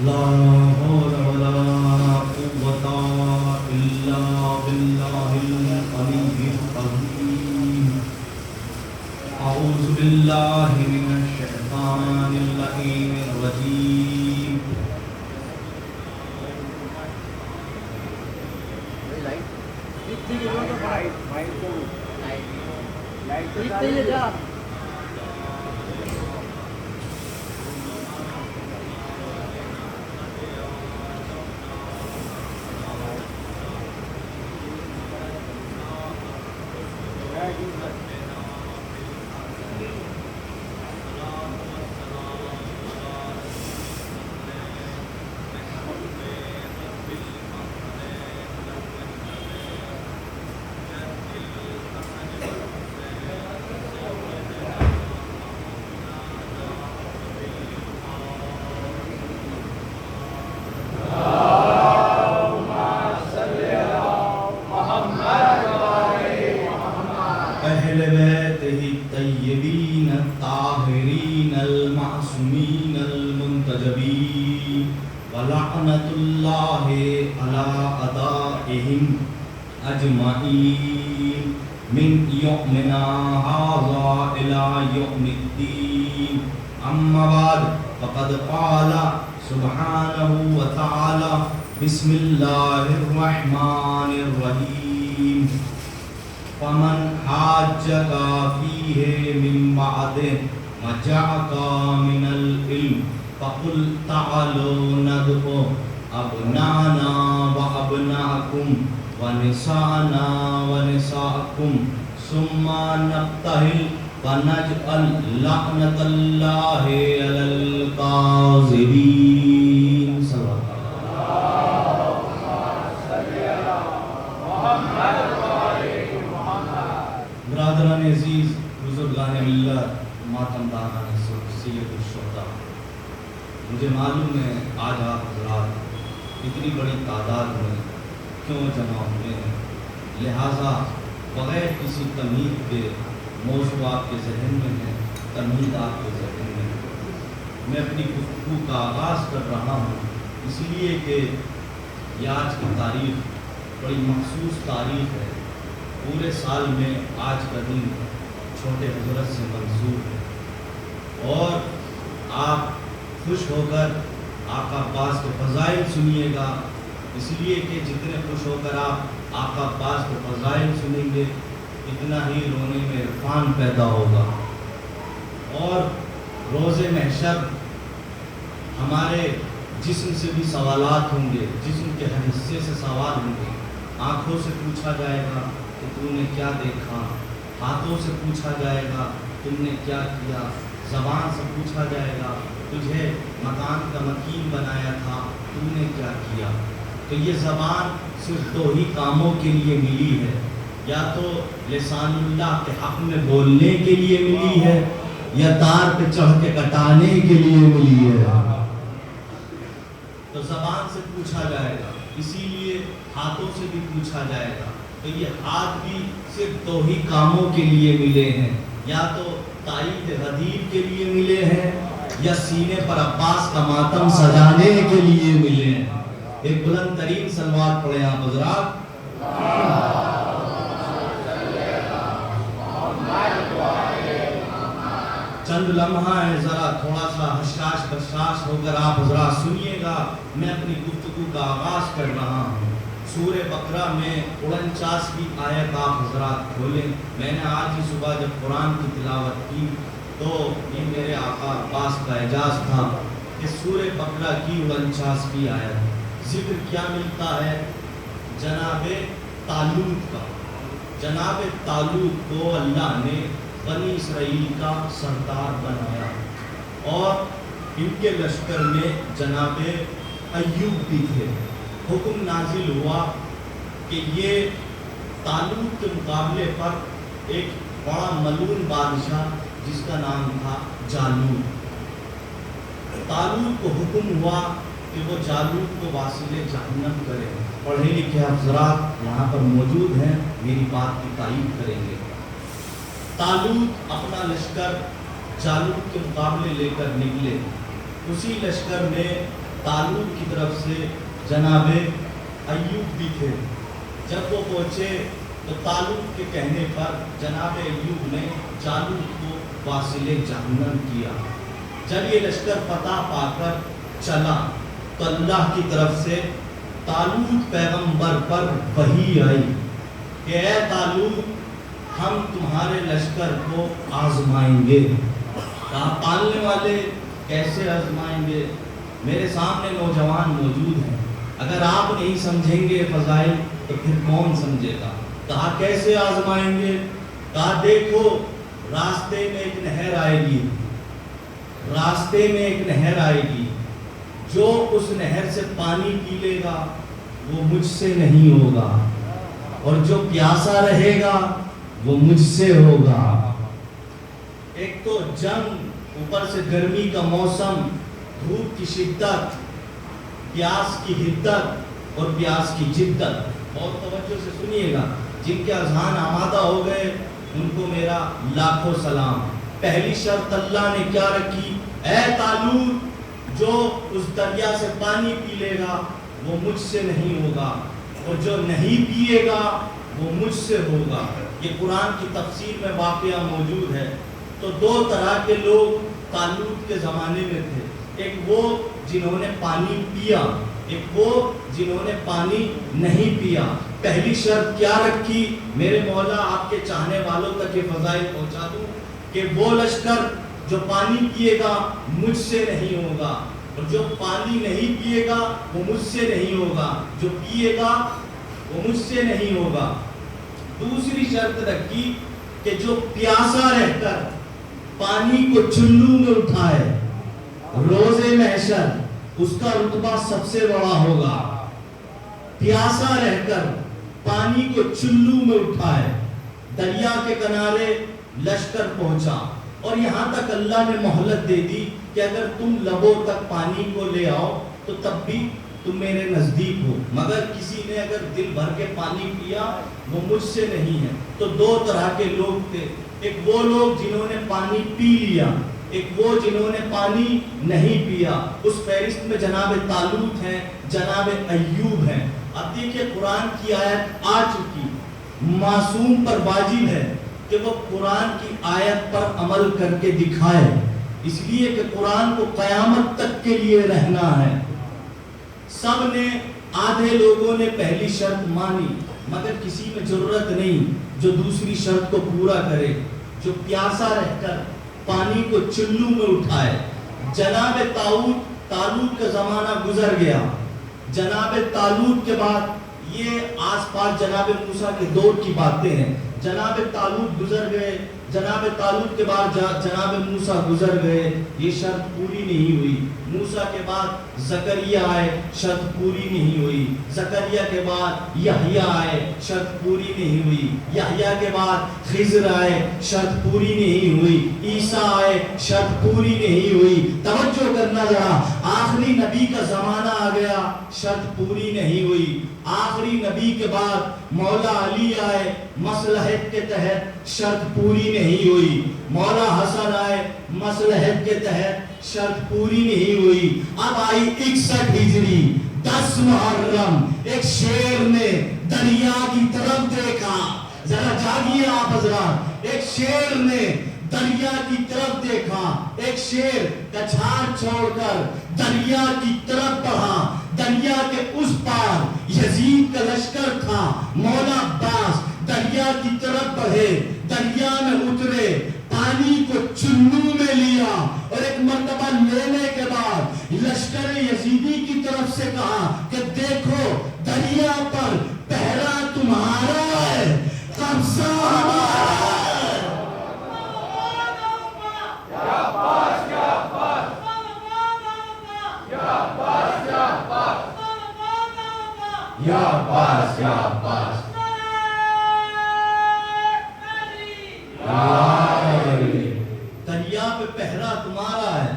لا حول ولا قوة إلا بالله العلي العظيم. أعوذ بالله من الشيطان اللعين الرجيم. أهل بيته الطيبين الطاهرين المعصومين المنتجبين ولعنة الله على أعدائهم أجمعين من يومنا هذا إلى يوم الدين. أما بعد فقد قال سبحانه وتعالى بسم الله الرحمن الرحيم. فمن حاجك فيه من بعد ما جاءك من العلم فقل تعالوا ندعو أبناءنا وأبناءكم ونساءنا ونساءكم ثم نبتهل فنجعل لعنة الله على الكاذبين. برادران عزیز، بزرگان ملت، ماتم داران سید الشہداء، مجھے معلوم ہے آج آپ حضرات اتنی بڑی تعداد میں کیوں جمع ہوئے ہیں، لہٰذا بغیر کسی تمہید کے موضوع آپ کے ذہن میں ہے، تمہید آپ کے ذہن میں ہے. میں اپنی گفتگو کا آغاز کر رہا ہوں اس لیے کہ یہ آج کی تاریخ بڑی مخصوص تاریخ ہے. پورے سال میں آج کا دن چھوٹے حضرت سے منسوب ہے اور آپ خوش ہو کر آقا عباس کے فضائل سنیے گا، اس لیے کہ جتنے خوش ہو کر آپ آقا عباس کے فضائل سنیں گے اتنا ہی رونے میں عرفان پیدا ہوگا. اور روز محشر ہمارے جسم سے بھی سوالات ہوں گے، جسم کے ہر حصے سے سوال ہوں گے. آنکھوں سے پوچھا جائے گا کہ تم نے کیا دیکھا، ہاتھوں سے پوچھا جائے گا تم نے کیا کیا، زبان سے پوچھا جائے گا تجھے مکان کا مکین بنایا تھا تم نے کیا کیا. تو یہ زبان صرف دو ہی کاموں کے لیے ملی ہے، یا تو لسان اللہ کے حق میں بولنے کے لیے ملی ہے یا تار پہ چڑھ کے کٹانے کے لیے ملی ہے. تو زبان سے پوچھا جائے گا، اسی لیے ہاتھوں سے بھی پوچھا جائے گا. تو یہ ہاتھ بھی صرف دو ہی کاموں کے لیے ملے ہیں، یا تو تائید غدیر کے لیے ملے ہیں یا سینے پر عباس کا ماتم سجانے کے لیے ملے ہیں. ایک بلند ترین صلوات پڑھیں آپ حضرات. چند لمحہ ہے، ذرا تھوڑا سا حشاش بشاش ہو کر آپ حضرات سنیے گا. میں اپنی گفتگو کا آغاز کر رہا ہوں. سورہ بقرہ میں 49ویں آیت آپ حضرات کھولیں. میں نے آج ہی صبح جب قرآن کی تلاوت کی تو یہ میرے آقا عباس کا اعجاز تھا کہ سورہ بقرہ کی 49ویں آیت ذکر کیا ملتا ہے؟ جناب طالوت کا. جناب طالوت کو اللہ نے بنی اسرائیل کا سردار بنایا اور ان کے لشکر میں جناب ایوب بھی تھے. حکم نازل ہوا کہ یہ طالوت کے مقابلے پر ایک بڑا ملعون بادشاہ جس کا نام تھا جالوت. طالوت کو حکم ہوا کہ وہ جالوت کو واصل جہنم کرے. پڑھے لکھے حضرات یہاں پر موجود ہیں، میری بات کی تائید کریں گے. طالوت اپنا لشکر جالوت کے مقابلے لے کر نکلے. اسی لشکر میں तालूत की तरफ से जनाब अय्यूब भी थे। जब वो पहुँचे तो तालूत के कहने पर जनाब अय्यूब ने जालूत को वासिले जहन्नम किया। जब ये लश्कर फतह पाकर चला तो अल्लाह की तरफ से तालूत पैगंबर पर वही आई कि ऐ तालूत, हम तुम्हारे लश्कर को आजमाएंगे। कहा पालने वाले कैसे आजमाएंगे? मेरे सामने नौजवान मौजूद हैं, अगर आप नहीं समझेंगे फजाइल तो फिर कौन समझेगा? कहा कैसे आजमाएंगे? कहा देखो, रास्ते में एक नहर आएगी, रास्ते में एक नहर आएगी, जो उस नहर से पानी पी लेगा वो मुझसे नहीं होगा, और जो प्यासा रहेगा वो मुझसे होगा। एक तो जंग, ऊपर से गर्मी का मौसम, धूप की शिद्दत, प्यास की हिद्दत और प्यास की जिद्दत। बहुत तवज्जो से सुनिएगा, जिनके अज़हान आमादा हो गए उनको मेरा लाखों सलाम। पहली शर्त अल्लाह ने क्या रखी? ऐ तालूत, जो उस दरिया से पानी पी लेगा वो मुझसे नहीं होगा, और जो नहीं पिएगा वो मुझसे होगा। ये कुरान की तफसीर में वाक़या मौजूद है। तो दो तरह के लोग तालूत के ज़माने में थे, एक वो जिन्होंने पानी पिया, एक वो जिन्होंने पानी नहीं पिया। पहली शर्त क्या रखी? मेरे मौला आपके चाहने वालों तक ये फजाइल पहुंचा दूं कि वो लश्कर जो पानी पिएगा मुझसे नहीं होगा, और जो पानी नहीं पिएगा वो मुझसे नहीं होगा, जो पिएगा वो मुझसे नहीं होगा। दूसरी शर्त रखी कि जो प्यासा रहकर पानी को चुल्लू में उठाए, रोज़े महशर उसका रुतबा सबसे बड़ा होगा। प्यासा रहकर पानी को चुल्लू में उठाए, दरिया के किनारे लश्कर पहुंचा, और यहाँ तक अल्लाह ने मोहलत दे दी कि अगर तुम लबों तक पानी को ले आओ तो तब भी तुम मेरे नज़दीक हो, मगर किसी ने अगर दिल भर के पानी पिया वो मुझसे नहीं है। तो दो तरह के लोग थे, एक वो लोग जिन्होंने पानी पी लिया, एक वो जिन्होंने पानी नहीं पिया। उस फहरिस्त में जनाब तालूत हैं, जनाब अय्यूब हैं। अब देखिए, कुरान की आयत आ चुकी, मासूम पर वाजिब है कि वो कुरान की आयत पर अमल करके दिखाए, इसलिए कि कुरान को क़यामत तक के लिए रहना है। सब ने, आधे लोगों ने पहली शर्त मानी, मगर किसी में जरूरत नहीं जो दूसरी शर्त को पूरा करे, जो प्यासा रहकर पानी को चुल्लू में उठाए। जनाब तालूत का जमाना गुजर गया। जनाब तालूत के बाद ये आसपास जनाब मूसा के दौर की बातें हैं। जनाब तालूत गुजर गए, जनाब तालूत के बाद जनाब मूसा गुजर गए, ये शर्त पूरी नहीं हुई। मूसा के बाद ज़करिया आए, शर्त पूरी नहीं हुई। ज़करिया के बाद यहया आए, शर्त पूरी नहीं हुई। यहया के बाद खिज़र आए, शर्त पूरी नहीं हुई। ईसा आए, शर्त पूरी नहीं हुई। तवज्जो करना जरा, आखिरी नबी का ज़माना आ गया, शर्त पूरी नहीं हुई। आखिरी नबी के बाद मौला अली आए, मसलहत के तहत शर्त पूरी नहीं हुई। मौला हसन आए, मसलहत के तहत शर्त पूरी नहीं हुई। अब आई 61 हिजरी, 10 मुहर्रम, एक शेर ने दरिया की तरफ देखा। जरा जागिए आप हज़रात, एक शेर ने दरिया की तरफ देखा। एक शेर कछार छोड़कर दरिया की तरफ बढ़ा। दरिया के उस पार यजीद का लश्कर था। मौला अब्बास दरिया की तरफ बढ़े, दरिया में उतरे, पानी को चुल्लू में लिया, और एक मर्तबा लेने के बाद लश्कर यजीदी की तरफ से कहा कि देखो, दरिया पर पहरा तुम्हारा है, कब्जा हमारा है। या अब्बास, या अब्बास, दरिया पे पहरा तुम्हारा है,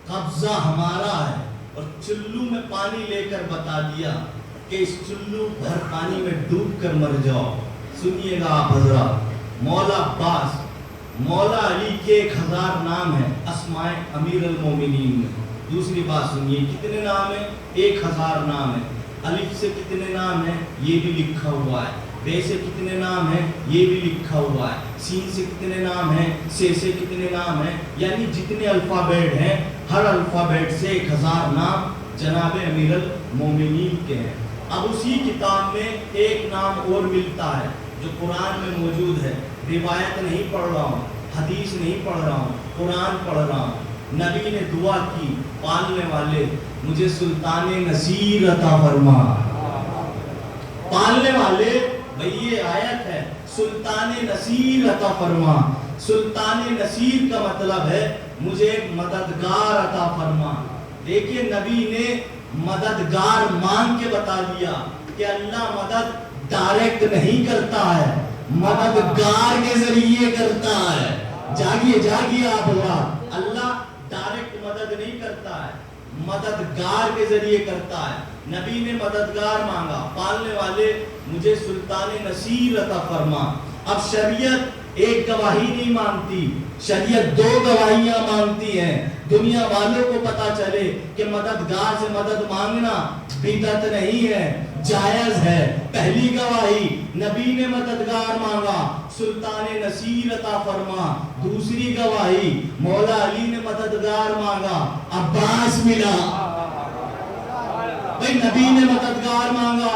कब्जा हमारा है। और चुल्लू में पानी लेकर बता दिया कि इस चुल्लू भर पानी में डूब कर मर जाओ। सुनिएगा आप हज़रात, मौला अब्बास, मौला अली के 1000 नाम है अस्माए अमीर अल मोमिनीन में। دوسری بات سنیے، کتنے نام ہیں؟ 1000 نام ہیں۔ الف سے کتنے نام ہیں؟ یہ بھی لکھا ہوا ہے۔ بے سے کتنے نام ہیں؟ یہ بھی لکھا ہوا ہے۔ سین سے کتنے نام ہیں؟ سے کتنے نام ہیں؟ یعنی جتنے الفابیٹ ہیں، ہر الفابیٹ سے 1000 نام جناب امیر المومنین کے ہیں۔ اب اسی کتاب میں ایک نام اور ملتا ہے جو قرآن میں موجود ہے۔ روایت نہیں پڑھ رہا ہوں، حدیث نہیں پڑھ رہا ہوں، قرآن پڑھ رہا ہوں۔ نبی نے دعا کی، پالنے والے مجھے سلطان نصیر عطا فرما۔ پالنے والے، بھئی یہ آیت ہے، سلطان نصیر عطا فرما۔ سلطان نصیر کا مطلب ہے مجھے ایک مددگار عطا فرما۔ دیکھیے نبی نے مددگار مانگ کے بتا دیا کہ اللہ مدد ڈائریکٹ نہیں کرتا ہے، مددگار کے ذریعے کرتا ہے۔ جاگیے آپ حضرات، اللہ ڈائریکٹ مدد نہیں کرتا ہے، مددگار کے ذریعے کرتا ہے۔ نبی نے مددگار مانگا، پالنے والے مجھے سلطان نصیر عطا فرما۔ اب شریعت ایک گواہی نہیں مانگتی، شریعت 2 گواہیاں مانگتی ہیں۔ دنیا والوں کو پتا چلے کہ مددگار سے مدد مانگنا بدعت نہیں ہے، جائز ہے۔ پہلی گواہی، نبی نے مددگار مانگا، سلطان نصیر عطا فرما۔ دوسری گواہی، مولا علی نے مددگار مانگا، عباس ملا۔ بھئی نبی نے مددگار مانگا،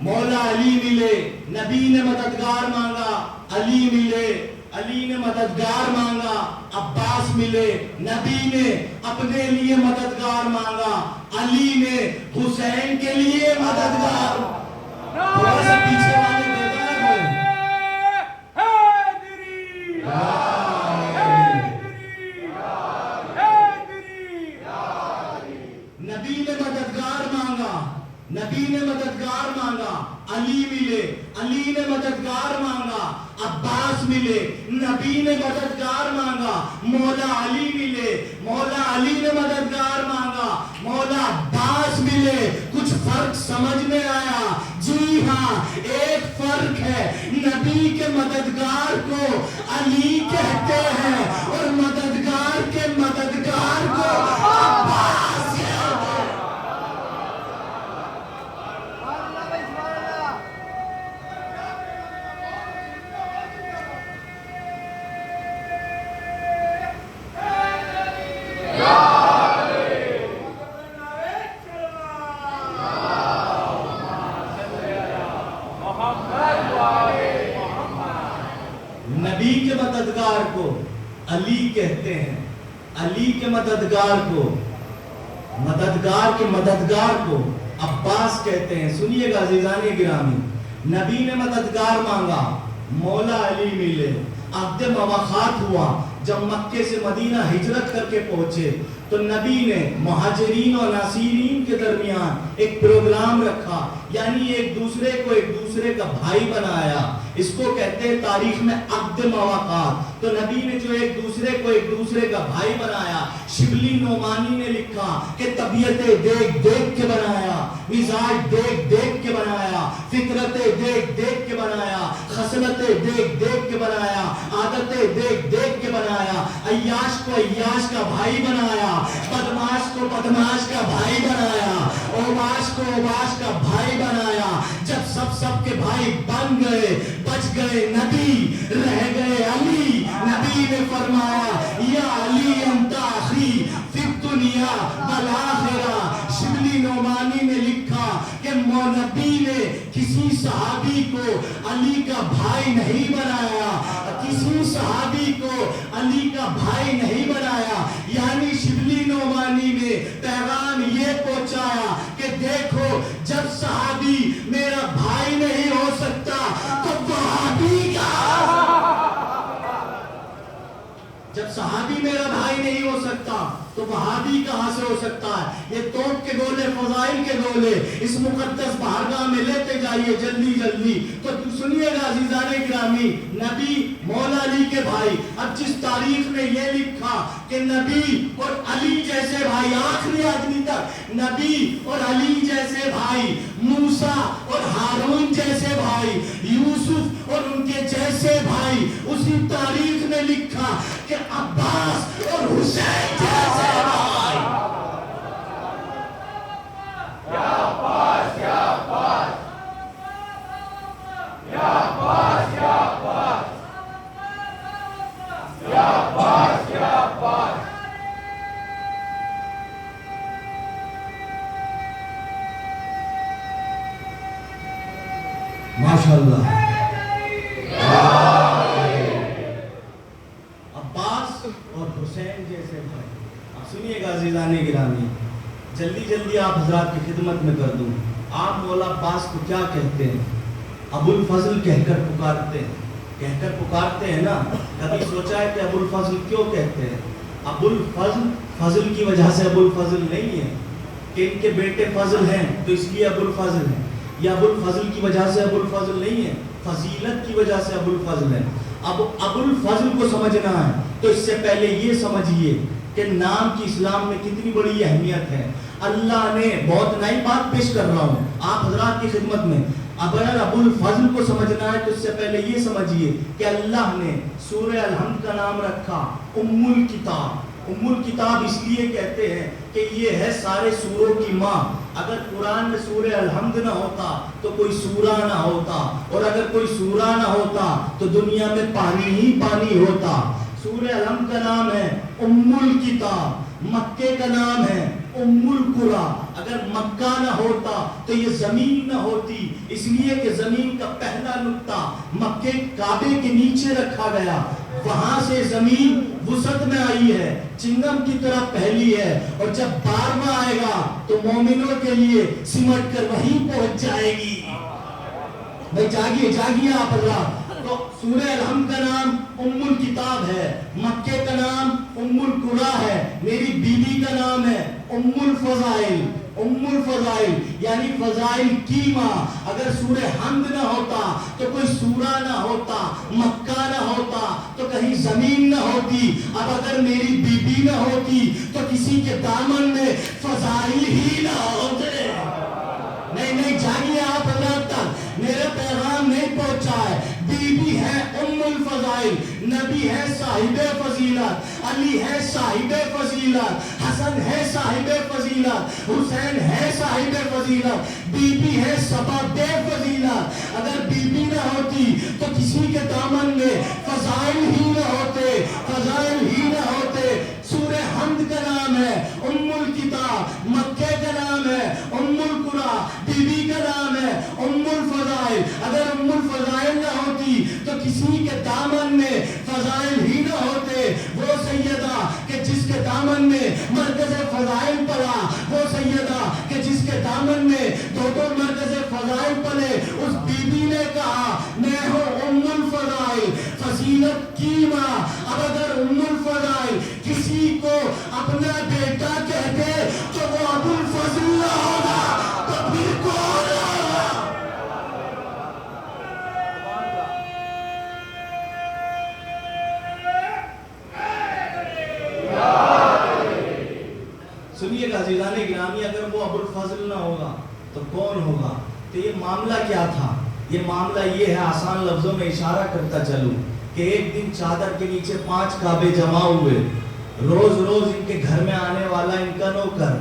مولا علی ملے۔ نبی نے مددگار مانگا، علی ملے۔ علی نے مددگار مانگا، عباس ملے۔ نبی نے اپنے لیے مددگار مانگا، علی نے حسین کے لیے مددگار۔ تھوڑا سا پیچھے والے بیدار ہوئے۔ نبی نے مددگار مانگا، نبی نے مددگار مانگا، علی ملے۔ علی نے مددگار مانگا، عباس ملے۔ نبی نے مددگار مانگا، مولا علی ملے۔ مولا علی نے مددگار مانگا، مولا عباس ملے۔ کچھ فرق سمجھ میں آیا؟ جی ہاں، ایک فرق ہے، نبی کے مددگار کو علی کہتے ہیں اور مددگار کے مددگار کو عباس کہتے ہیں۔ نبی کے مددگار کو علی کہتے ہیں، علی کے مددگار کو، مددگار کے مددگار کو عباس کہتے ہیں۔ سنیے گا عزیزان گرامی، نبی نے مددگار مانگا، مولا علی ملے۔ عقد مواخات ہوا، جب مکے سے مدینہ ہجرت کر کے پہنچے تو نبی نے مہاجرین اور ناصرین کے درمیان ایک پروگرام رکھا، یعنی ایک دوسرے کو ایک دوسرے کا بھائی بنایا۔ اس کو کہتے ہیں تاریخ میں عقد مواقات۔ تو نبی نے جو ایک دوسرے کو ایک دوسرے کا بھائی بنایا، شبلی نعمانی نے لکھا کہ طبیعتیں دیکھ دیکھ کے بنایا، مزاج دیکھ دیکھ کے بنایا، فطرتیں دیکھ دیکھ کے بنایا، خصلتیں دیکھ دیکھ کے بنایا، عادتیں دیکھ دیکھ کے بنایا۔ عیاش کو عیاش کا بھائی بنایا، بدماش کو بدماش کا بھائی بنایا، اوباش کو اوباش کا بھائی بنایا۔ جب سب کے بھائی بن گئے، بچ گئے نبی، رہ گئے علی۔ نبی نے فرمایا یا علی انت اخی فی الدنیا والآخرہ۔ شبلی نعمانی نے لکھا کہ نبی نے کسی صحابی کو علی کا بھائی نہیں بنایا، کسی صحابی کو علی کا بھائی نہیں بنایا۔ یعنی شبلی نعمانی نے پیغام یہ پہنچایا کہ دیکھو، جب صحابی میرا بھائی نہیں ہو سکتا تو وہابی کا، جب صحابی میرا بھائی نہیں ہو سکتا تو وہابی کہاں سے ہو سکتا ہے؟ یہ توپ کے گولے، فضائل کے گولے اس مقدس بارگاہ میں لیتے جائیے جلدی جلدی۔ تو سنیے گا عزیزان گرامی، نبی مولا علی کے بھائی۔ اب جس تاریخ میں یہ لکھا کہ نبی اور علی جیسے بھائی، آخری آدمی تک نبی اور علی جیسے بھائی، موسیٰ اور ہارون جیسے بھائی، یوسف اور ان کے جیسے بھائی، اسی تاریخ نے لکھا کہ عباس اور حسین جیسے بھائی۔ माशाअल्लाह। अब्बास और हुसैन जैसे भाई। अब सुनिएगा अज़ीज़ाने गिरामी, जल्दी जल्दी आप हजरात की खिदमत में कर दूं। आप मौला अब्बास को क्या कहते हैं? अबुल फजल कहकर पुकारते हैं ना। कभी सोचा है कि अबुल फजल क्यों कहते हैं? अबुल फजल की वजह से अबुल फजल नहीं है कि इनके बेटे फजल हैं तो इसलिए अबुल फजल हैं, या अबुल फजल की वजह से अबुल फजल नहीं है, फजीलत की वजह से अबुल फजल है। अब अबुल फजल को समझना है तो इससे पहले ये समझिए कि नाम की इस्लाम में कितनी बड़ी अहमियत है। अल्लाह ने, बहुत नई बात पेश कर रहा हूँ आप हजरात की खिदमत में, अगर अबुल फजल को समझना है तो इससे पहले ये समझिए कि अल्लाह ने सूरह अल-हम्द का नाम रखा उम्मुल किताब। उम्मुल किताब इसलिए कहते हैं कि ये है सारे सूरों की माँ। अगर कुरान में सूरह अल-हम्द ना होता तो कोई सूरा ना होता, और अगर कोई सूरा ना होता तो दुनिया में पानी ही पानी होता। सूरह अल-हम्द का नाम है उम्मुल किताब, मक्के का नाम है उम्मुल कुरा। अगर मक्का ना होता तो ये जमीन ना होती, इसलिए कि जमीन का पहला नुक्ता मक्के काबे के नीचे रखा गया, वहां से जमीन वुसत में आई है, चिंगम की तरह फैली है, और जब बारवा आएगा तो मोमिनों के लिए सिमट कर वहीं पहुंच जाएगी। भाई जागिए जागिए आप अल्लाह। तो सूरह अल-हम्द का नाम उम्मुल किताब है, मक्के का नाम उम्मुल कुरा है, मेरी बीबी का नाम है उम्मुल फजाइल। उम्मुल फजाइल यानी फजाइल की माँ। अगर सूरह हम्द ना होता तो कोई सूरा ना होता, मक्का ना होता तो कहीं जमीन ना होती। अब अगर मेरी बीबी ना होती तो किसी के दामन में फजाइल ही ना होते। नहीं जागिए आप हजरात तक, मेरा पैगाम नहीं पहुंचा है। बीबी है उम्मुल फजाइल, नबी है साहिबे फजीलत, अली है साहिबे फजीलत, हसन है साहिबे फजीलत, हुसैन है साहिबे फजीलत, बीबी है सबबे फजीलत। अगर बीबी ना होती तो किसी के दामन में फजाइल ही ना होते, फजाइल ही ना होते। सूरह हम्द का नाम है उम्मुल किताब, मक्के का नाम है उम्मुल कुरा, बीबी का नाम है उम्मुल फजाइल। अगर उम्मुल फजाइल ना होती तो किसी के दामन में फजाइल ही ना होते। वो सैयदा कि जिसके दामन में मरकज़ फजाइल पला, वो सैयदा कि जिसके दामन में दो मरकज़ फजाइल पले, उस बीबी ने कहा मैं हूँ उम्मुल फजाइल, फजीलत की माँ। अब अगर उम्मुल फजाइल किसी को अपना बेटा कहते तो वो अबुल फजल ना होगा तो फिर कौन होगा? सुनिएगा अज़ीज़ाने गिरामी, अगर वो अबुल फजल ना होगा तो कौन होगा? तो ये मामला क्या था? ये मामला ये है, आसान लफ्जों में इशारा करता चलूं कि एक दिन चादर के नीचे 5 काबे जमा हुए। रोज रोज इनके घर में आने वाला इनका नौकर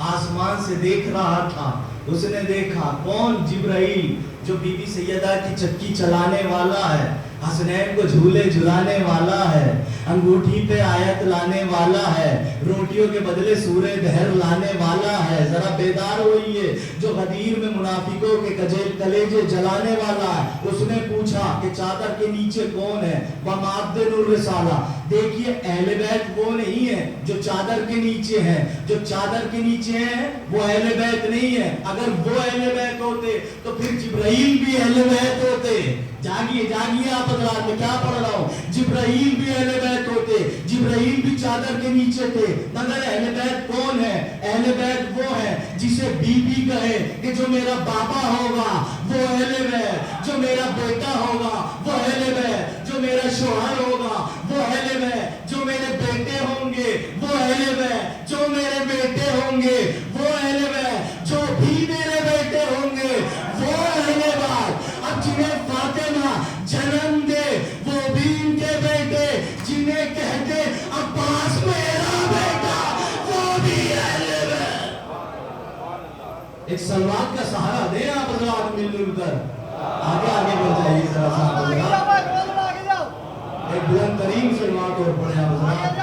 आसमान से देख रहा था। उसने देखा कौन? जिब्राइल, जो बीबी सैयदा की चक्की चलाने वाला है, हसनैन को झूले झुलाने वाला है, अंगूठी पे आयत लाने वाला है, रोटियों के बदले सूरे दहर लाने वाला है। जरा बेदार होइए, जो गदीर में मुनाफिकों के कलेजे जलाने वाला है। उसने पूछा कि चादर के नीचे कौन है? बमाद्दुर रिसाला। देखिए अहले बैत वो नहीं है जो चादर के नीचे है, जो चादर के नीचे है वो अहले बैत नहीं है। अगर वो अहले बैत होते तो फिर जिब्राइल भी अहले बैत होते। जागिए जागिए आप हज़रात, मैं क्या पढ़ रहा हूँ? जिब्राइल भी अहले बैत होते, जिब्राइल भी चादर के नीचे थे। मगर अहले बैत कौन है? अहले बैत वो है जिसे बीबी कहे कि जो मेरा बाबा होगा वो अहले बैत, जो मेरा बेटा होगा वो अहले बैत, जो मेरा शौहर होगा वो अहले बैत, जो मेरे बेटे होंगे वो अहले बैत, जो मेरे बेटे होंगे वो अहले बैत, जो भी मेरे बेटे होंगे वो अहले बैत। अब जिन्हें फातिमा जन्म दे वो भी इनके बेटे, जिन्हें कहते अब्बास मेरा बेटा वो भी अहले बैत। एक सलवात का सहारा दे आप हज़रात मिलजुल कर। आगे आगे बढ़ जाइए जरा सा हज़रात, एक बुलंद तरीन सलवात और पढ़े आप हज़रात।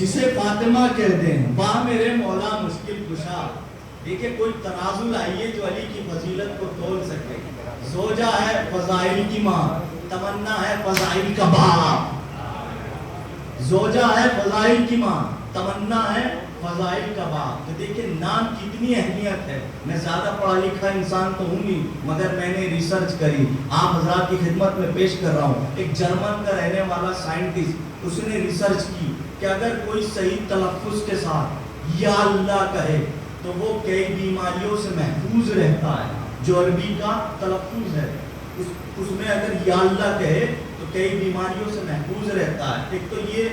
जिसे फातिमा कहते हैं, वाह मेरे मौला मुश्किल कुशा। देखिए कोई तराजू लाइए जो अली की फजीलत को तोल सके। जोजा है फजाइल की माँ, तमन्ना है फजाइल का बाप। जोजा है फजाइल की माँ, तमन्ना है फजाइल का बाप। तो देखिए नाम कितनी अहमियत है। मैं ज्यादा पढ़ा लिखा इंसान तो हूँ नहीं, मगर मैंने रिसर्च करी, आप हजरात की खिदमत में पेश कर रहा हूँ। एक जर्मन का रहने वाला साइंटिस्ट, उसने रिसर्च की कि अगर कोई सही तलफ्फुज के साथ या अल्लाह कहे तो वो कई बीमारियों से महफूज रहता है। जो अरबी का तलफ्फुज है उसमें अगर या अल्लाह कहे तो कई बीमारियों से महफूज रहता है। एक तो ये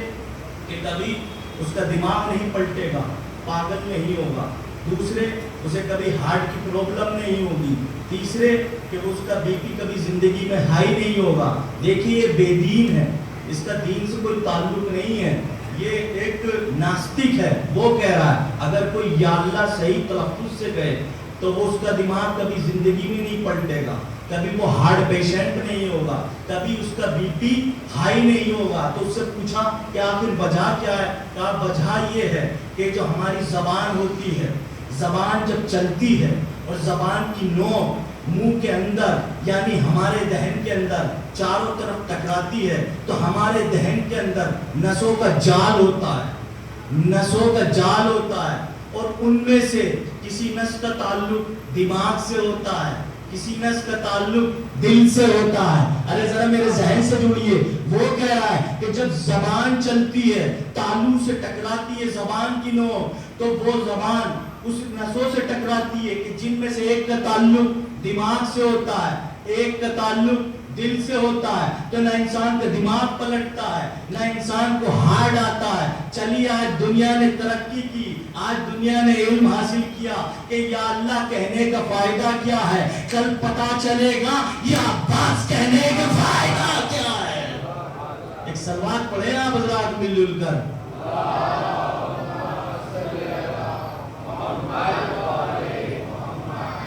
कि कभी उसका दिमाग नहीं पलटेगा, पागल नहीं होगा। दूसरे, उसे कभी हार्ट की प्रॉब्लम नहीं होगी। तीसरे कि उसका बीपी कभी जिंदगी में हाई नहीं होगा। देखिए ये बेदीन है, इसका दीन से कोई ताल्लुक नहीं है, ये एक नास्तिक है। वो कह रहा है अगर कोई या अल्लाह सही तलफ्फुज से कहे तो वो उसका दिमाग कभी जिंदगी में नहीं पलटेगा, कभी वो हार्ट पेशेंट नहीं होगा, कभी उसका बीपी हाई नहीं होगा। तो उससे पूछा कि आखिर वजह क्या है? कहा वजह ये है कि जो हमारी जबान होती है, जबान जब चलती है और जबान की नोक मुंह के अंदर यानी हमारे दहन के अंदर चारों तरफ टकराती है तो हमारे दहन के अंदर नसों का जाल होता है, नसों का जाल होता है। और उनमें से किसी नस का ताल्लुक दिमाग से होता है, किसी नस का ताल्लुक दिल से होता है। अरे जरा मेरे जहन से जुड़िए। वो कह रहा है कि जब जबान चलती है, तालू से टकराती है जबान की नोक, तो वो जबान उस नसों से टकराती है कि जिनमें से एक का ताल्लुक दिमाग से होता है, एक का ताल्लुक दिल से होता है। तो ना इंसान का दिमाग पलटता है, ना इंसान को हार्ट आता है। चलिए आज दुनिया ने तरक्की की, आज दुनिया ने इल्म हासिल किया कि या अल्लाह कहने का फायदा क्या है, कल पता चलेगा या अब्बास कहने का फायदा क्या है। एक सलवात पढ़े आप हज़रात मिलजुल कर।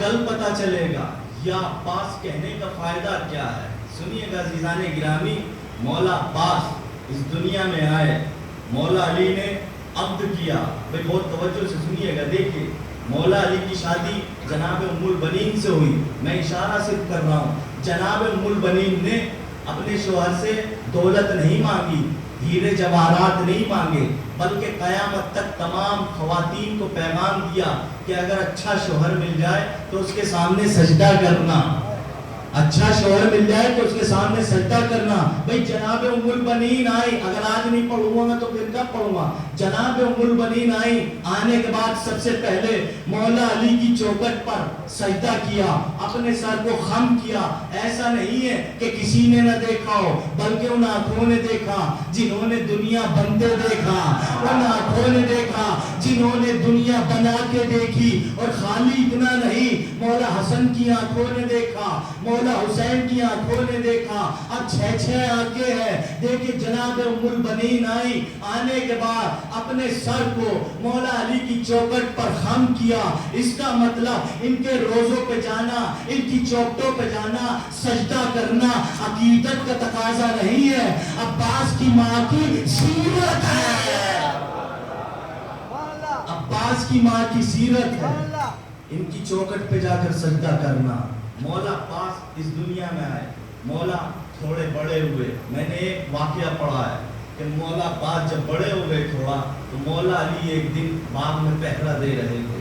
कल पता चलेगा या अब्बास कहने का फायदा क्या है। सुनिएगा अज़ीज़ाने गिरामी, मौला अब्बास इस दुनिया में आए, मौला अली ने अब्द किया। भाई बहुत तवज्जो से सुनिएगा। देखिए मौला अली की शादी जनाब उम्मुल बनीन से हुई। मैं इशारा सिर्फ कर रहा हूँ। जनाब उम्मुल बनीन ने अपने शोहर से दौलत नहीं मांगी, हीरे जवाहरात नहीं मांगे, बल्कि क़यामत तक तमाम ख़वातीन को पैगाम दिया कि अगर अच्छा शोहर मिल जाए तो उसके सामने सजदा करना, अच्छा शोहर मिल जाए तो उसके सामने सजदा करना। भाई जनाब उम्मुल बनीन आई, अगर आज नहीं पढ़ूंगा तो फिर कब पढ़ूंगा। जनाब उम्मुल बनीन आई, आने के बाद सबसे पहले मौला अली की चौखट पर सजदा किया, अपने सर को खम किया। ऐसा नहीं है कि किसी ने न देखा हो, बल्कि उन आंखों ने देखा जिन्होंने दुनिया बनते देखा, उन आंखों ने देखा जिन्होंने दुनिया बना के देखी। और खाली इतना नहीं, मौला हसन की आंखों ने देखा, मौला हुसैन की आंखों ने देखा। अब 6 आंखें हैं। देखिए जनाब उम्मुल बनीन आई, आने के बाद अपने सर को मौला अली की चौखट पर खम किया। इसका मतलब इनके रोजों पे जाना, इनकी चौखटों पे जाना, सजदा करना अकीदत का तकाजा नहीं है, अब्बास की माँ की सीरत है, अब्बास की माँ की सीरत है। इनकी चौखट पे जाकर सजदा करना। मौला अब्बास इस दुनिया में आए, मौला थोड़े बड़े हुए। मैंने एक वाकया पढ़ा है कि मौला अब्बास जब बड़े हो गए थोड़ा, तो मौला अली एक दिन बाग में पहरा दे रहे थे।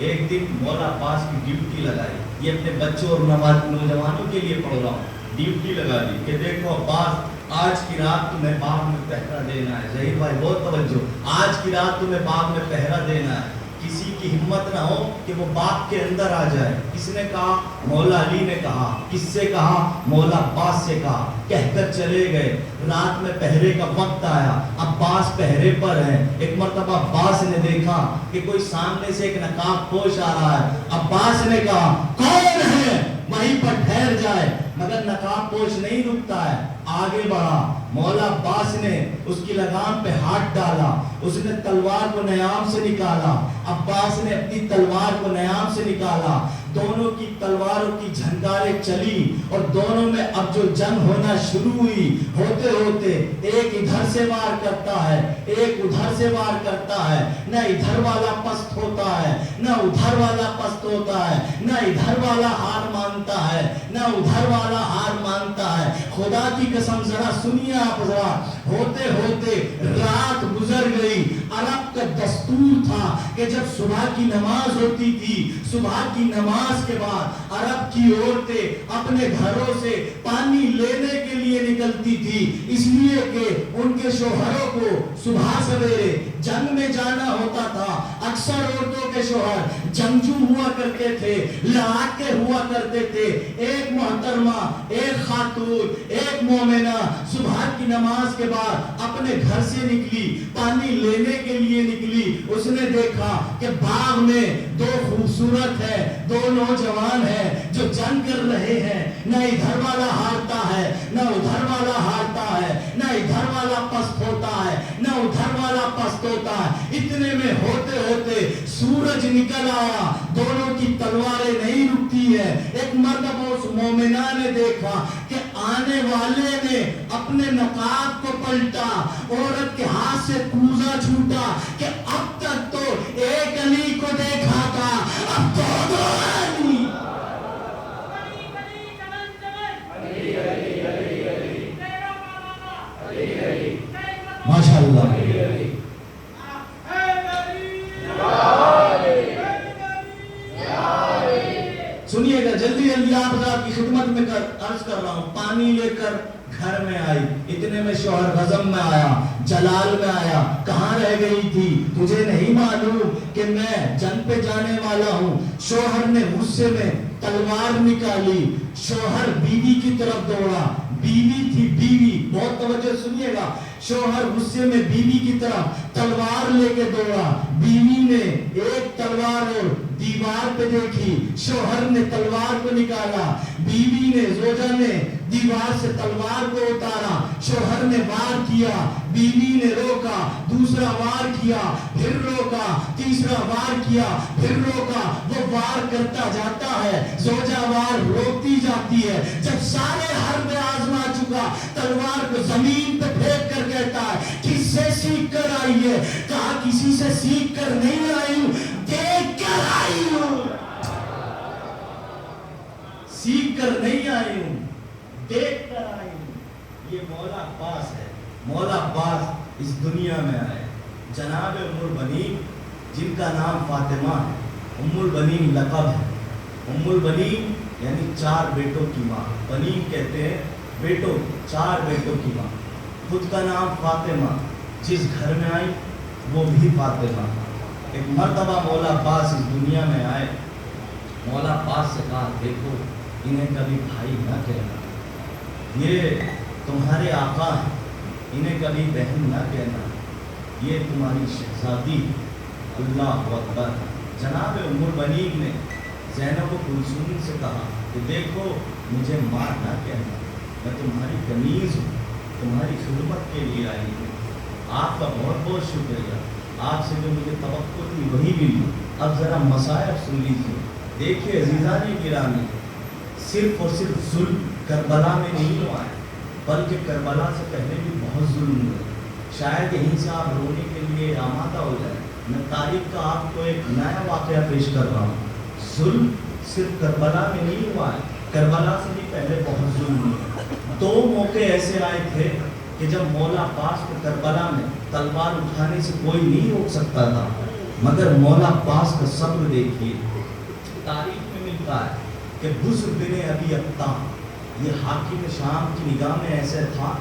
एक दिन मौला अब्बास की ड्यूटी लगाई, ये अपने बच्चों और नौजवानों के लिए पढ़ रहा हूँ। ड्यूटी लगा दी कि देखो अब्बास, आज की रात तुम्हें बाग में पहरा देना है। ज़हीर भाई बहुत तवज्जो, आज की रात तुम्हें बाग में पहरा देना है। किसी की हिम्मत ना हो कि वो बाग के अंदर आ जाए। किसने कहा? मौला अली ने कहा। किससे कहा? मौला अब्बास से कहा। कहकर चले गए। रात में पहरे का वक्त आया, अब्बास पहरे पर है। एक मर्तबा अब्बास ने देखा कि कोई सामने से एक नकाब पोश आ रहा है। अब्बास ने कहा कौन है, वहीं पर ठहर जाए, मगर नकाब पोश नहीं रुकता है, आगे बढ़ा। مولا عباس نے اس کی لگام پہ ہاتھ ڈالا، اس نے تلوار کو نیام سے نکالا، عباس نے اپنی تلوار کو نیام سے نکالا، دونوں کی تلواروں کی جھنکاریں چلی اور دونوں میں اب جو جنگ ہونا شروع ہوئی، ہوتے ہوتے ایک ادھر سے وار کرتا ہے، ایک ادھر سے وار کرتا ہے، نہ ادھر والا پست ہوتا ہے نہ ادھر والا پست ہوتا ہے، نہ ادھر والا ہار مانتا ہے نہ ادھر والا ہار مانتا ہے۔ خدا کی قسم ذرا سنیے آپ ذرا، ہوتے ہوتے رات گزر گئی۔ عرب کا دستور تھا کہ جب صبح کی نماز ہوتی تھی، صبح کی نماز کے بعد عرب کی عورتیں اپنے گھروں سے پانی لینے کے لیے نکلتی تھی، اس لیے کہ ان کے شوہروں کو صبح سویرے جنگ میں جانا ہوتا تھا۔ اکثر عورتوں کے شوہر جنگجو ہوا کرتے تھے، لڑاکے ہوا کرتے تھے۔ ایک محترمہ، ایک خاتون، ایک مومنہ صبح کی نماز کے بعد اپنے گھر سے نکلی، پانی لینے کے لیے نکلی۔ اس نے دیکھا کہ باغ میں دو خوبصورت ہے، دو نوجوان ہیں جو جنگ کر رہے ہیں، نہ ادھر والا ہارتا ہے نہ ادھر والا ہارتا ہے، نہ ادھر والا پست ہوتا ہے نہ ادھر والا پست ہوتا ہے۔ اتنے میں ہوتے ہوتے سورج نکل آیا، دونوں کی تلواریں نہیں رکتی ہے۔ ایک مرتبہ اس مومنہ نے دیکھا کہ آنے والے نے اپنے نقاب کو پلٹا، عورت کے ہاتھ سے کوزہ چھوٹا کہ اب تک تو ایک علی کو دیکھا تھا، اب تو دو علی۔ ماشاءاللہ سنیے گا، جلدی جلدی آپ کی خدمت میں عرض کر رہا ہوں۔ پانی لے کر گھر میں آئی، اتنے میں شوہر غضب میں آیا، جلال میں آیا، کہاں رہ گئی تھی؟ تجھے نہیں معلوم کہ میں جنگ پہ جانے والا ہوں؟ شوہر نے غصے میں تلوار نکالی، شوہر بیوی کی طرف دوڑا، بیوی تھی بیوی، بہت توجہ سنیے گا، شوہر غصے میں بیوی کی طرف تلوار لے کے دوڑا، بیوی نے ایک تلوار اور دیوار پہ دیکھی، شوہر نے تلوار کو نکالا، بیوی نے زوجہ نے دیوار سے تلوار کو اتارا، شوہر نے وار کیا، بیوی نے روکا، دوسرا وار کیا، پھر روکا، تیسرا وار کیا، پھر روکا، وہ وار کرتا جاتا ہے، زوجہ وار روکتی جاتی ہے۔ جب سارے حرب آزما چکا، تلوار کو زمین پہ پھینک کر کہتا ہے کس سے سیکھ کر آئی ہے؟ کہا کسی سے سیکھ کر نہیں آئی ہوں، دیکھ کر آئی ہوں، سیکھ کر نہیں آئی ہوں، دیکھ کر آئی ہوں۔ یہ مولا عباس ہے، مولا عباس اس دنیا میں آئے، جناب ام البنین جن کا نام فاطمہ ہے، ام البنین لقب ہے، ام البنین یعنی چار بیٹوں کی ماں، بنین کہتے ہیں بیٹوں، چار بیٹوں کی ماں، خود کا نام فاطمہ، جس گھر میں آئی وہ بھی فاطمہ۔ ایک مرتبہ مولا عباس اس دنیا میں آئے، مولا عباس سے کہا دیکھو انہیں کبھی بھائی نہ کہنا، یہ تمہارے آقا ہیں، انہیں کبھی بہن نہ کہنا، یہ تمہاری شہزادی۔ اللہ اکبر۔ جناب ام البنین نے زینب و کلثوم سے کہا کہ دیکھو مجھے ماں نہ کہنا، میں تمہاری کنیز ہوں، تمہاری خدمت کے لیے آئی ہوں، آپ کا بہت بہت شکریہ، آپ سے جو مجھے توقع تھی وہی ملی۔ اب ذرا مسائب سن لیجیے۔ دیکھیے عزیزان گرامی، صرف اور صرف ظلم کربلا میں نہیں ہوا ہے، بلکہ کربلا سے پہلے بھی بہت ظلم ہوئے۔ شاید یہیں سے آپ رونے کے لیے آمادہ ہو جائیں، میں تاریخ کا آپ کو ایک نیا واقعہ پیش کر رہا ہوں۔ ظلم صرف کربلا میں نہیں ہوا ہے، کربلا سے بھی پہلے بہت ظلم ہوئے۔ دو موقع ایسے آئے تھے کہ جب مولا عباس کو کربلا میں تلوار اٹھانے سے کوئی نہیں روک سکتا تھا، مگر مولا عباس کا صبر دیکھیے۔ تاریخ میں ملتا ہے کہ بسر بن ابی ابطا، یہ حاکم شام کی نگاہ میں ایسے تھا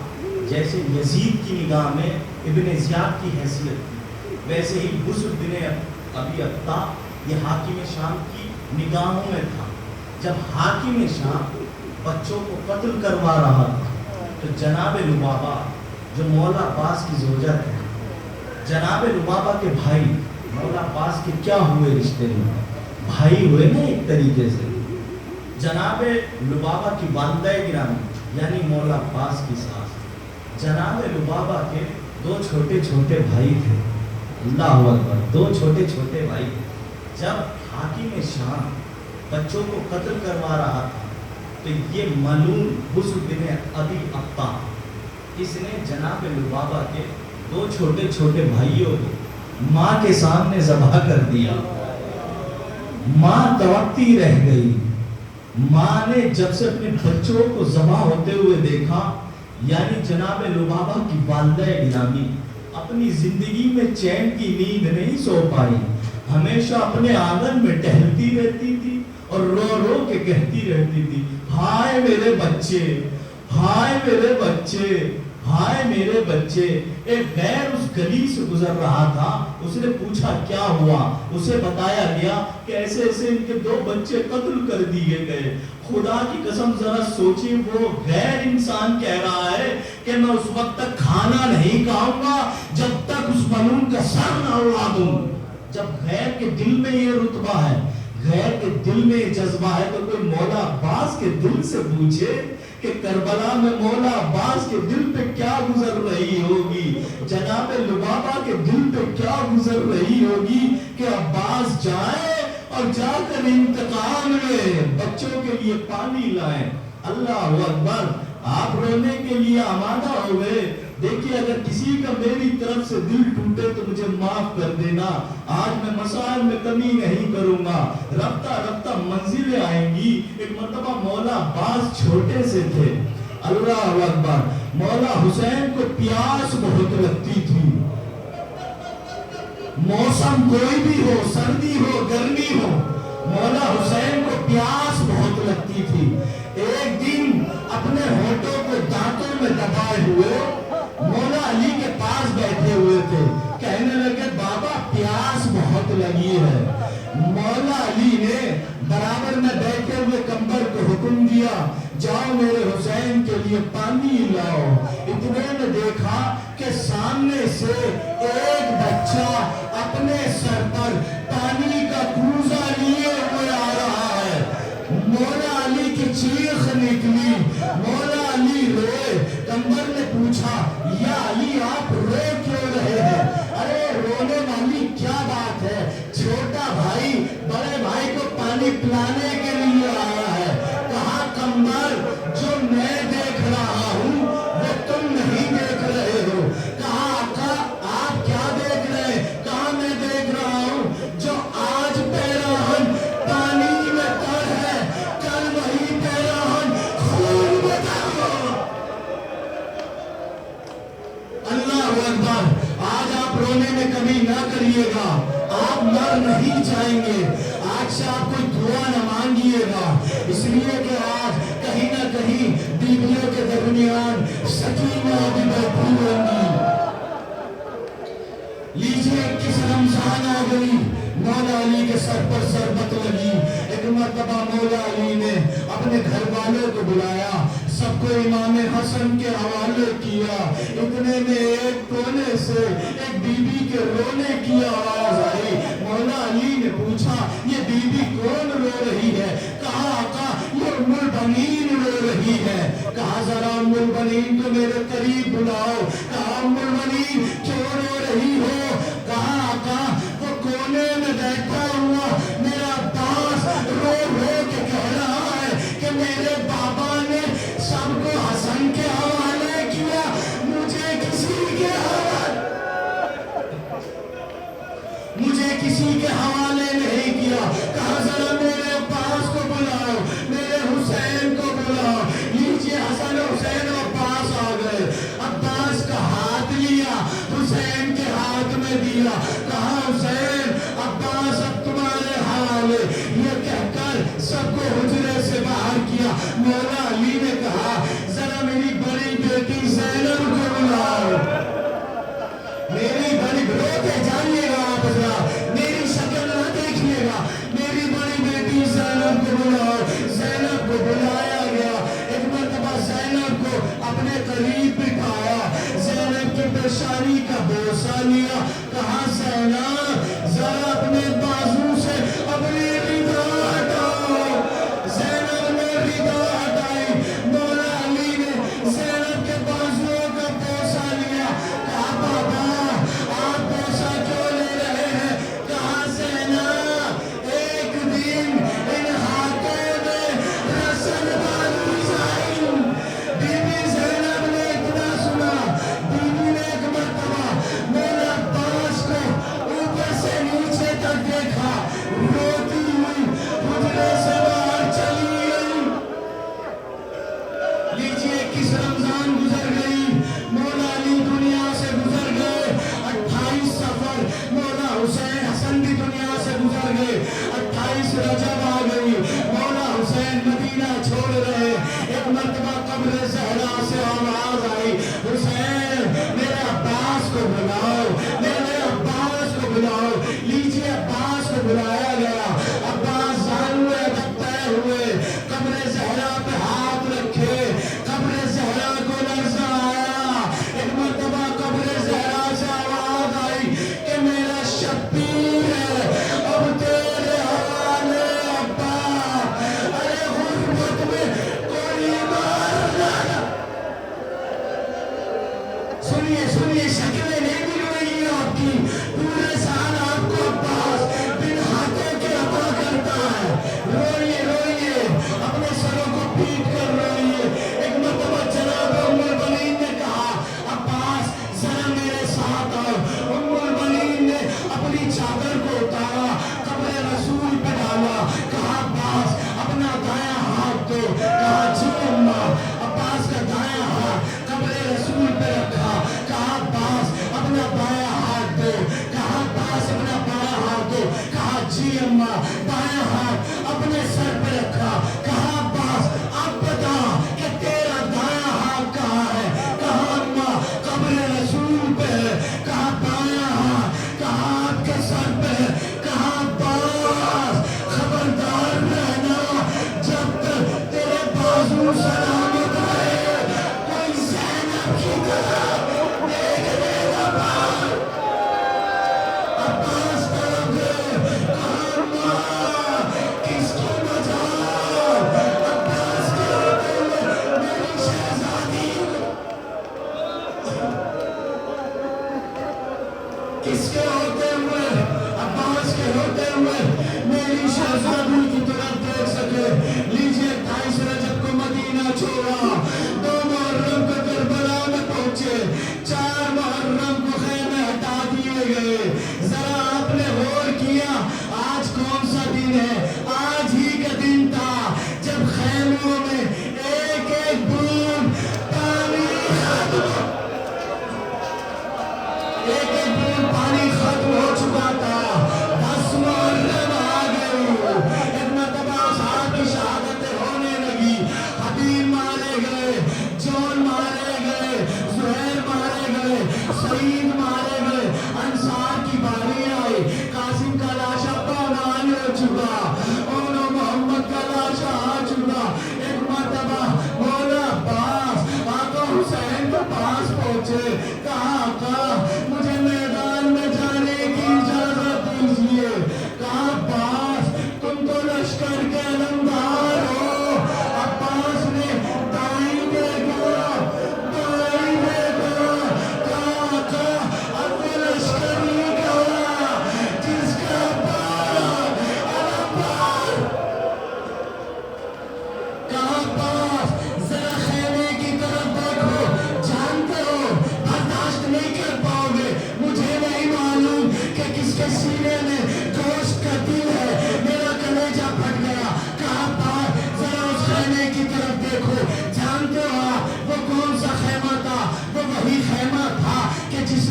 جیسے یزید کی نگاہ میں ابن زیاد کی حیثیت تھی، ویسے ہی بسر بن ابی ابطا یہ حاکم شام کی نگاہوں میں تھا۔ جب حاکم شام بچوں کو قتل کروا رہا تھا تو جناب لبابہ جو مولا عباس کی زوجہ تھے، جناب لبابہ کے بھائی مولا عباس کے کیا ہوئے رشتے میں؟ بھائی ہوئے نا ایک طریقے سے۔ جناب لبابہ کی والدہ گرامی یعنی مولا عباس کی ساس जनाब लुबाबा के दो छोटे छोटे भाई थे। अल्लाह अकबर, दो छोटे छोटे भाई। जब हाकिम शाम बच्चों को कत्ल करवा रहा था तो ये मलून हुस्न बिन अबी अख्ता, इसने जनाब लुबाबा के दो छोटे छोटे भाइयों को माँ के सामने ज़बह कर दिया। माँ तड़पती रह गई। माँ ने जब से अपने बच्चों को ज़बह होते हुए देखा, यानी जनाब लुबाबा की वालिदा गिरामी अपनी जिंदगी में चैन की नींद नहीं सो पाई। हमेशा अपने आंगन में टहलती रहती थी और रो रो के कहती रहती थी, हाय मेरे बच्चे, हाय मेरे बच्चे, हाय मेरे बच्चे। एक गैर उस गली से गुजर रहा था, उसने पूछा क्या हुआ। उसे बताया गया कि ऐसे ऐसे इनके दो बच्चे कत्ल कर दिए गए। खुदा की कसम जरा सोचिए, वो गैर इंसान कह रहा है कि मैं उस वक्त तक खाना नहीं खाऊंगा जब तक उस मलून का सर ना उड़ा दूं। जब गैर के दिल में ये रुतबा है, गैर के दिल में ये जज्बा है, तो कोई मौला अब्बास के दिल से पूछे कि करबला में मौला अब्बास के दिल पे क्या गुजर रही होगी, जनाब लुबाबा के दिल पे क्या गुजर रही होगी कि अब्बास जाए और जाकर इंतकाम में बच्चों के लिए पानी लाएं। अल्लाह अकबर। आप रोने के लिए आमादा हो गए। देखिए, अगर किसी का मेरी तरफ से दिल टूटे तो मुझे माफ कर देना। आज मैं मसाइल में कमी नहीं करूंगा। रफ्ता रफ्ता मंजिलें आएंगी। एक मर्तबा मौला अब्बास छोटे से थे। अल्लाह अकबर। मौला हुसैन को प्यास बहुत लगती थी। मौसम कोई भी हो, सर्दी हो, गर्मी हो, मौला हुसैन को प्यास बहुत लगती थी। एक दिन अपने होठों को दांतों में दबाए हुए मौला अली के पास बैठे हुए थे। कहने लगे, बाबा प्यास बहुत लगी है। मौला अली ने बराबर में बैठे हुए कंबर को हुक्म दिया, जाओ मेरे हुसैन के लिए पानी लाओ। इतने में देखा कि सामने से एक बच्चा अपने सर पर पानी का कूजा लिए हुए आ रहा है। मौला अली की चीख निकली। मौला अली रोए। कंबर ने पूछा, या अली आप रो क्यों रहे हैं? अरे रोने वाली क्या बात है, छोटा भाई बड़े भाई को पानी पिलाने के लिए आया है। कहा, कंबर जो मैं देख रहा हूँ वो तुम नहीं देख रहे हो। कहा, आका आप क्या देख रहे हैं? कहा, मैं देख रहा हूँ जो आज पैराहन पानी में तर है, कल वही पैराहन खून में तर हो। अल्लाह अकबर। आज आप रोने में कमी ना करिएगा, आप मर नहीं जाएंगे। आज से आप कोई दुआ न मांगिएगा, इसलिए कि आज कहीं ना कहीं बीवियों के दरमियान सकीना भी बैठी होंगी। लीजिए, किस रमजान आ गई, मौला अली के सर पर शरबत लगी। एक मर्तबा मौला अली ने अपने घर वालों को बुलाया, सबको इमाम हसन के हवाले किया। इतने में एक कोने से एक बीबी के रोने की आवाज आई। मौला अली ने पूछा, ये बीबी कौन रो रही है? कहा, आका ये उम्मुल बनीन रो रही है। कहा, जरा उम्मुल बनीन को मेरे करीब बुलाओ। कहा, उम्मुल बनीन क्यों रो रही हो? कहा, आका वो कोने में बैठा हुआ मेरा अब्बास रो रो के कह रहा है कि मेरे बाबा ने सबको हसन के हवाले किया, मुझे किसी के हवाले नहीं किया। कहा, जरा मेरे अब्बास को बुलाओ, मेरे हुसैन को बुलाओ। लीजिए, हसन हुसैन अब्बास आ गए। अब्बास का हाथ लिया, हुसैन के हाथ में दिया। कहा, हुसैन अब्बास अब तुम्हारे हवाले। ये कहकर सबको हुजरे से बाहर किया। मौला अली ने कहा, जरा मेरी बड़ी बेटी ज़ैनब को बुलाओ। मेरी बड़ी रोते जाइएगा, आप जरा मेरी शक्ल ना देखिएगा। मेरी बड़ी बेटी ज़ैनब को बुलाओ। ज़ैनब को बुलाया गया। एक मर्तबा ज़ैनब को अपने करीब बिठाया, ज़ैनब की पेशानी का बोसा लिया। कहा, ज़ैनब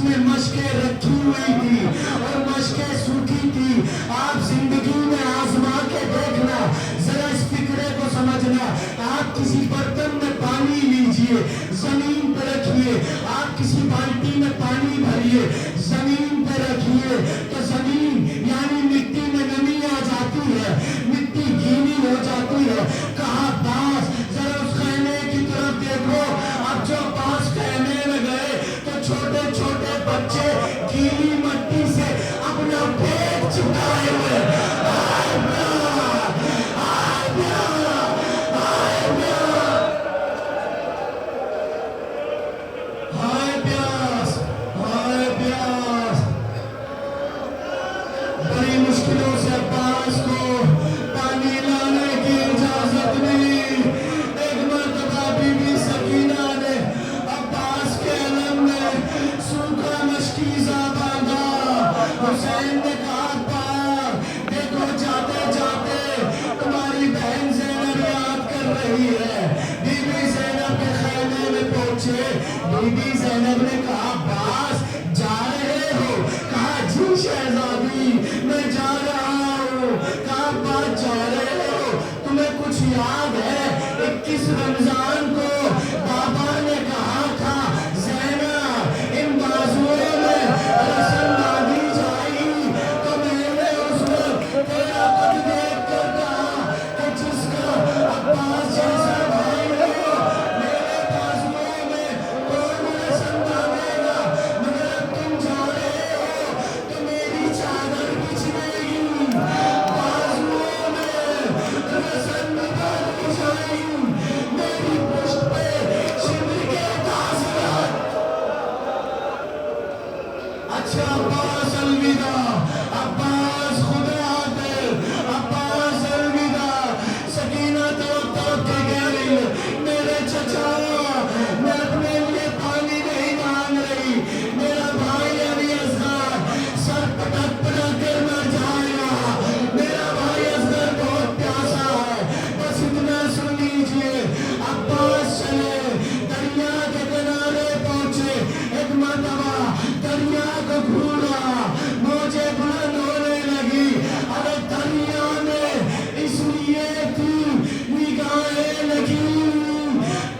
में मशकें रखी हुई थी और मशकें सूखी थी। आप जिंदगी में आजमा के देखना, जरा इस फिक्रे को समझना। आप किसी बर्तन में पानी लीजिए, जमीन पे रखिए, आप किसी बाल्टी में पानी भरिए, जमीन पे रखिए, तो जमीन यानी मिट्टी में नमी आ जाती है, मिट्टी गीली हो जाती है। कहा पास, जरा उस खैमे की तरफ देखो। अब जो पास खैमे में गए तो छोटे छोटे बच्चे गीली मट्टी से अपना पेट चिपकाए हुए, आए प्यार, आए प्यार, आए प्यार, हाय प्यास, हाय प्यास। बड़ी मुश्किलों से अब्बास को पानी लाने की इजाजत मिली। एक मर्तबा बीबी सकीना ने अब्बास के अलम में सूखा मशकीज़ा बांधा। हुसैन ने कहा अब्बास देखो, जाते जाते तुम्हारी बहन ज़ैनब याद कर रही है। बीबी ज़ैनब के खैमे में पहुंचे। बीबी ज़ैनब ने कहा अब्बास जा रहे हो? कहा जी शहजादी मैं जा रहा हूँ। कहा अब्बास जा रहे हो? तुम्हें कुछ याद है 21 रमजान को बाबा ने कहा था ज़ैनब इन बाजुओं में रस्म बांधी जाएगी, तो मैंने उस वक्त तेरा कद देख कर कहा कि जिसका अब्बास जैसा भाई हो मेरे बाजुओं में कौन रस्म बांधेगा। मगर अब तुम जा रहे हो तो मेरी चादर बिछेगी, बाजुओं में रस्म बांधी जाएगी, मेरी पुष्ट पे शिविर के तासिरात। अच्छा अब्बास अलविदा, अब्बास खुदा हाफिज़, अब्बास अलविदा। सकीना तड़प तड़प के कह रही है मेरे चचा, मैं अपने लिए पानी नहीं मांग रही, मेरा भाई अली असगर सर पटक पटक कर मर जाएगा, मेरा भाई असगर बहुत प्यासा है, बस इतना सुन लीजिए। अब्बास चले, दरिया के किनारे पहुंचे। एक मर्तबा दरिया को घूरा, मौजें बुलंद होने लगी। अरे दरिया में इसलिए थी निगाहें लगी,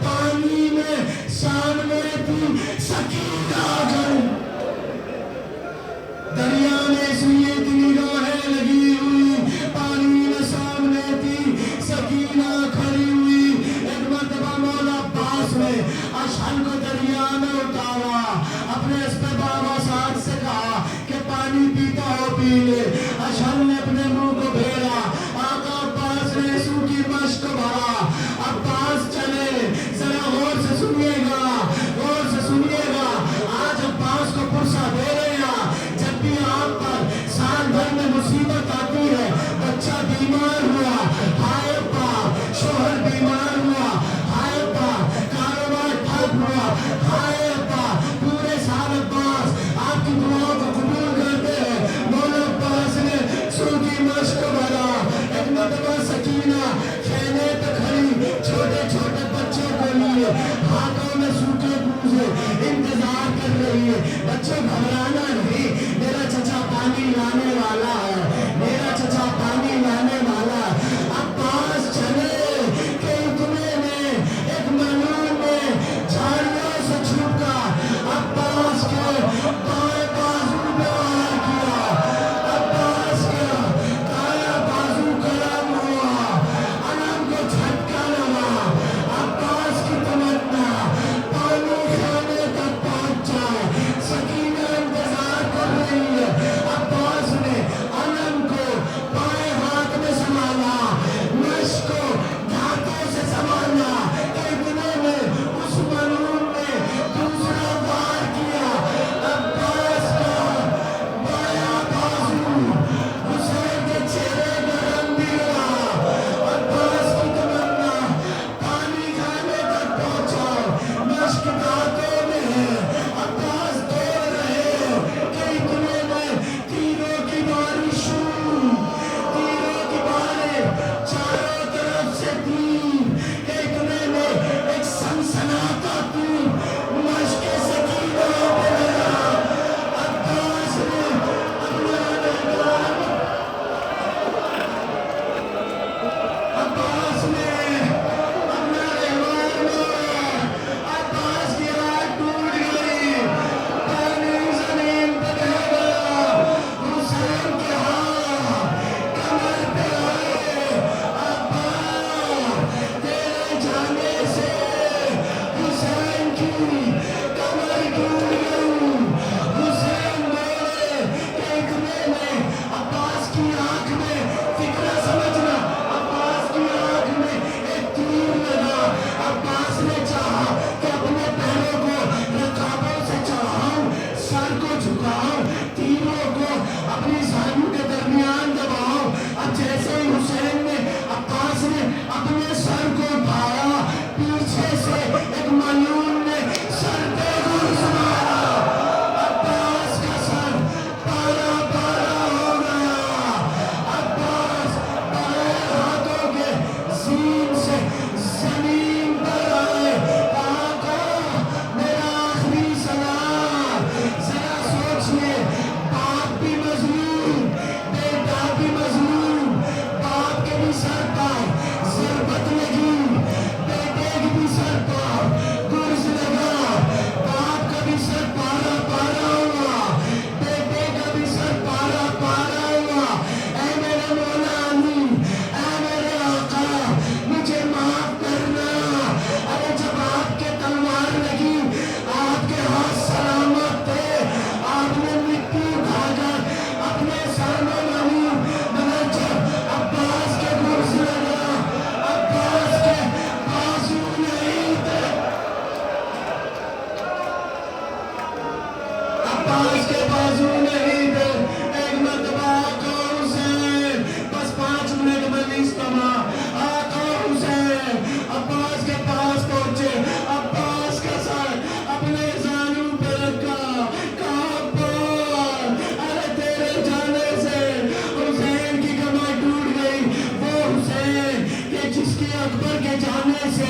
पानी में सामने थी सकीना गई। दरिया में इसलिए थी निगाहें लगी हुई, पानी में सामने थी सकीना खड़ी हुई। एक मर्तबा मौला अब्बास ने अशहल को दरिया में उतारा, अपने इस पे बाबा साथ से कहा कि पानी पीता हो पी ले। अशहल ने अपने मुंह को फेरा, आका अब्बास ने सूखी मश्क को भरा। अब्बास चले, जरा गौर से सुनिएगा, गौर से सुनिएगा। आज अब्बास को पुरसा दे रहे हैं, जब भी आप पर साल भर में मुसीबत आती है, बच्चा बीमार हुआ, हाय अब्बा, शोहर बीमार हुआ, हाय अब्बा, कारोबार ठप हुआ, हाय अब्बा, पूरे साल अब्बास आपकी दुआओं को कबूल करते हैं। मौला अब्बास ने सूखी मश्क भरा। एक मर्तबा सकीना खेने पे खड़ी, छोटे छोटे बच्चों को लिए हाथों में सूखे गूंजे इंतजार कर रही है। बच्चों घबराना नहीं, मेरा चचा पानी लाने वाला है, मेरा चचा पानी लाने वाला है। अब्बास चले कि इतने में एक मलून ने झाड़ियों से छुपका अब्बास के दाएं बाजू पे वार किया। अब्बास का दायां बाजू गरम हुआ, अलम को झटका लगा। अब्बास की तमन्ना पानी खाने तक पहुंच जाए, सकीना इंतजार कर रही है। अब्बास ने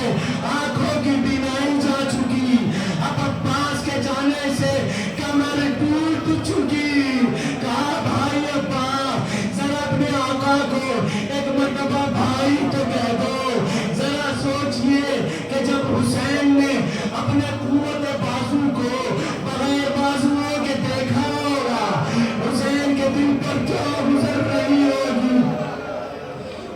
से आंखों की बीनाई जा चुकी, अब अब्बास के जाने से कमर टूट चुकी। कहा भाई अब्बा जरा अपने आका को एक मर्तबा भाई तो कह दो। जरा सोचिए कि जब हुसैन ने अपने कुव्वत बाजू को बगैर बाजुओं के देखा होगा, हुसैन के दिल पर क्या गुजर रही होगी,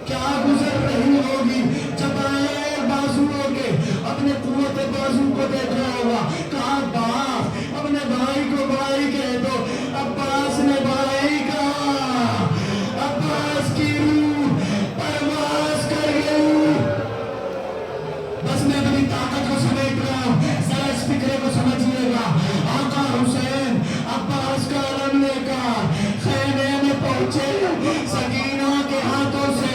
क्या गुजर रही होगी जब बगैर बाजुओं के अपने कुव्वत बाजू को देखा होगा। कहा बाप अपने भाई को भाई कह दो। अब्बास ने भाई कहा, अब्बास की रूह परवास कर गई। बस मैं अपनी ताकत को समेट रहा हूँ, जरा इस फिक्रे को समझिएगा। आका हुसैन अब्बास का अलम लेकर खैमे में पहुंचे, सकीना के हाथों से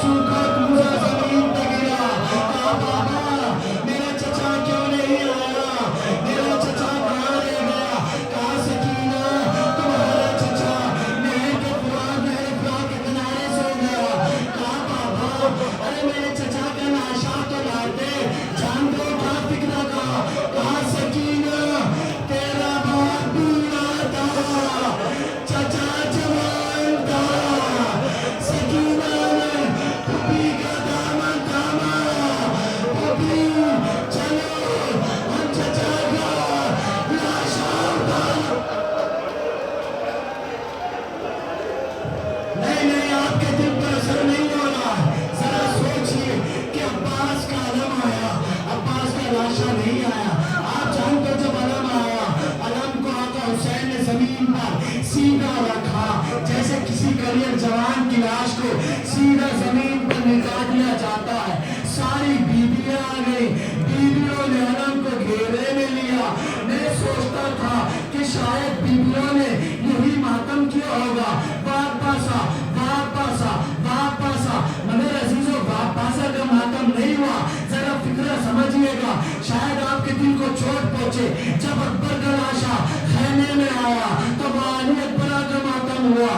सूखा कूजा जमीन पे गिरा। कहा बाबा मेरा चचा क्यों नहीं आया, मेरा चचा कहाँ रह गया। कहा सकीना तुम्हारा चचा नहर के फुरात के किनारे सो गया। कहा बाबा अरे मेरे चचा का नाशा तो लाते, जान दो क्या फिक्रा का। कहा सकीना तेरा बाप बूढ़ा था, चचा जवान था। सकीना ने पुपी का दामन थामा, पुपी चलो हम चचा का लाशा उठाओ। नहीं आपके दिल पर असर नहीं हो रहा। जरा सोचिए कि अब्बास का अलम आया, अब्बास का लाशा नहीं आया। आप जानते हो जब अलम आया, अलम को आका हुसैन ने जमीन पर सीधा रखा, जैसे किसी करियर जवान की लाश को सीधा जमीन पर निकाल दिया जाता है। सारी बीबियां आ गई, बीबियों ने अलम को घेरे में लिया। मैं सोचता था कि शायद बीबियों ने यही मातम किया होगा, वापसा वापसा वापसा, मगर अजीजों वापसा का मातम नहीं हुआ। जरा फिक्र समझिएगा, शायद आपके दिल को चोट पहुंचे। जब अकबर का लाशा खैमे में आया तो वाली अकबरा का मातम हुआ।